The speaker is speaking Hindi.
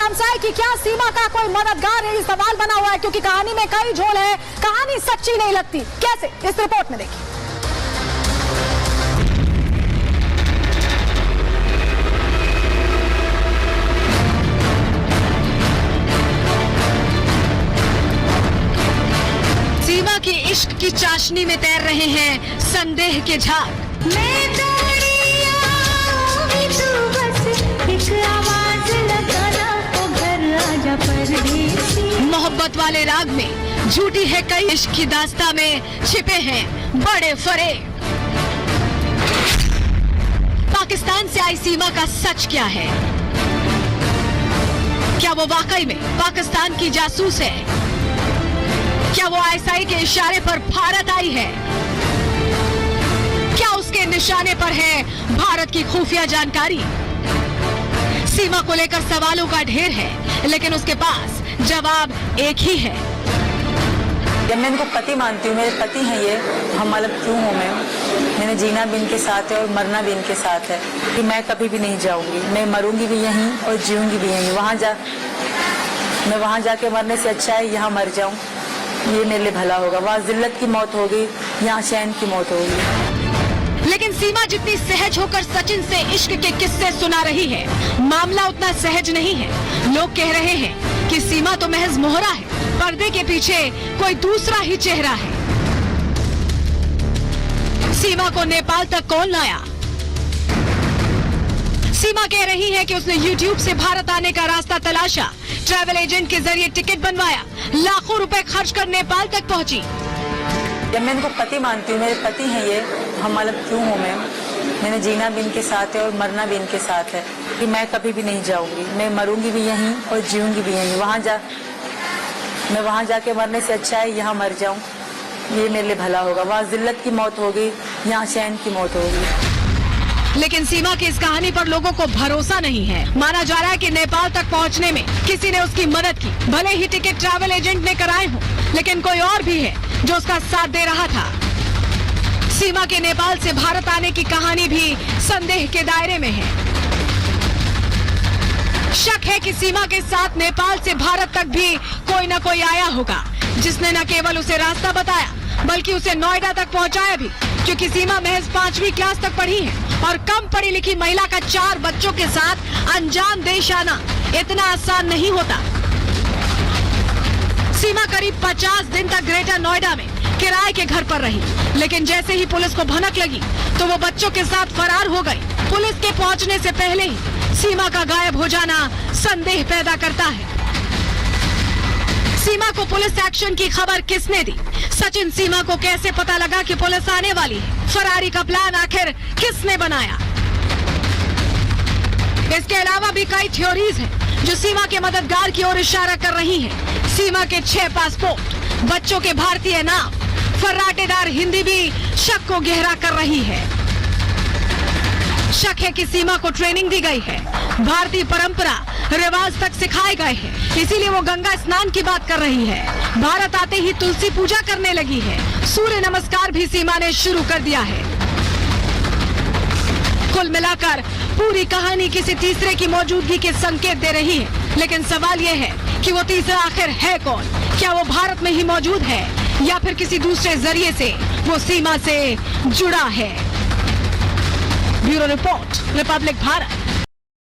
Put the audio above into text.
कि क्या सीमा का कोई मददगार है, ये सवाल बना हुआ है क्योंकि कहानी में कई झोल है, कहानी सच्ची नहीं लगती। कैसे, इस रिपोर्ट में देखिए। सीमा की इश्क की चाशनी में तैर रहे हैं संदेह के झाग। मोहब्बत वाले राग में झूठी है कई, इश्क की दास्तां में छिपे हैं बड़े फरेब। पाकिस्तान से आई सीमा का सच क्या है? क्या वो वाकई में पाकिस्तान की जासूस है? क्या वो आईएसआई के इशारे पर भारत आई है? क्या उसके निशाने पर है भारत की खुफिया जानकारी? सीमा को लेकर सवालों का ढेर है, लेकिन उसके पास जवाब एक ही है। जब मैं इनको पति मानती हूँ, मेरे पति हैं ये, हम अलग क्यों हूँ मैंने जीना भी इनके साथ है और मरना भी इनके साथ है कि मैं कभी भी नहीं जाऊंगी। मैं मरूंगी भी यहीं और जीऊंगी भी यहीं। मैं वहाँ जाके मरने से अच्छा है यहाँ मर जाऊं, ये मेरे लिए भला होगा। वहाँ जिल्लत की मौत होगी, यहाँ चैन की मौत होगी। लेकिन सीमा जितनी सहज होकर सचिन से इश्क के किस्से सुना रही है, मामला उतना सहज नहीं है। लोग कह रहे हैं कि सीमा तो महज मोहरा है, पर्दे के पीछे कोई दूसरा ही चेहरा है। सीमा को नेपाल तक कौन लाया? सीमा कह रही है कि उसने YouTube से भारत आने का रास्ता तलाशा, ट्रैवल एजेंट के जरिए टिकट बनवाया, लाखों रुपए खर्च कर नेपाल तक पहुंची। जब मैं इनको पति मानती हूँ, मेरे पति हैं ये, हम अलग क्यों हूँ मैंने जीना भी इनके साथ है और मरना भी इनके साथ है कि मैं कभी भी नहीं जाऊंगी। मैं मरूंगी भी यहीं और जीऊंगी भी यहीं। मैं वहाँ जाके मरने से अच्छा है यहाँ मर जाऊं, ये मेरे लिए भला होगा। वहाँ जिल्लत की मौत होगी, यहाँ चैन की मौत होगी। लेकिन सीमा की इस कहानी पर लोगों को भरोसा नहीं है। माना जा रहा है कि नेपाल तक पहुंचने में किसी ने उसकी मदद की। भले ही टिकट ट्रैवल एजेंट ने कराए हों, लेकिन कोई और भी है जो उसका साथ दे रहा था। सीमा के नेपाल से भारत आने की कहानी भी संदेह के दायरे में है। शक है कि सीमा के साथ नेपाल से भारत तक भी कोई न कोई आया होगा, जिसने न केवल उसे रास्ता बताया बल्कि उसे नोएडा तक पहुंचाया भी, क्योंकि सीमा महज 5वीं क्लास तक पढ़ी है और कम पढ़ी लिखी महिला का 4 बच्चों के साथ अंजाम देश आना इतना आसान नहीं होता। सीमा करीब 50 दिन तक ग्रेटर नोएडा में किराए के घर पर रही, लेकिन जैसे ही पुलिस को भनक लगी तो वो बच्चों के साथ फरार हो गई। पुलिस के पहुंचने से पहले ही सीमा का गायब हो जाना संदेह पैदा करता है। सीमा को पुलिस एक्शन की खबर किसने दी? सचिन सीमा को कैसे पता लगा कि पुलिस आने वाली है? फरारी का प्लान आखिर किसने बनाया? इसके अलावा भी कई थ्योरीज हैं जो सीमा के मददगार की ओर इशारा कर रही हैं। सीमा के 6 पासपोर्ट, बच्चों के भारतीय नाम, फर्राटेदार हिंदी भी शक को गहरा कर रही है। शक है कि सीमा को ट्रेनिंग दी गई है, भारतीय परंपरा रिवाज तक सिखाए गए हैं, इसीलिए वो गंगा स्नान की बात कर रही है। भारत आते ही तुलसी पूजा करने लगी है, सूर्य नमस्कार भी सीमा ने शुरू कर दिया है। कुल मिलाकर पूरी कहानी किसी तीसरे की मौजूदगी के संकेत दे रही है। लेकिन सवाल यह है कि वो तीसरा आखिर है कौन? क्या वो भारत में ही मौजूद है या फिर किसी दूसरे जरिए से वो सीमा से जुड़ा है? Bureau report, Republic Bharat.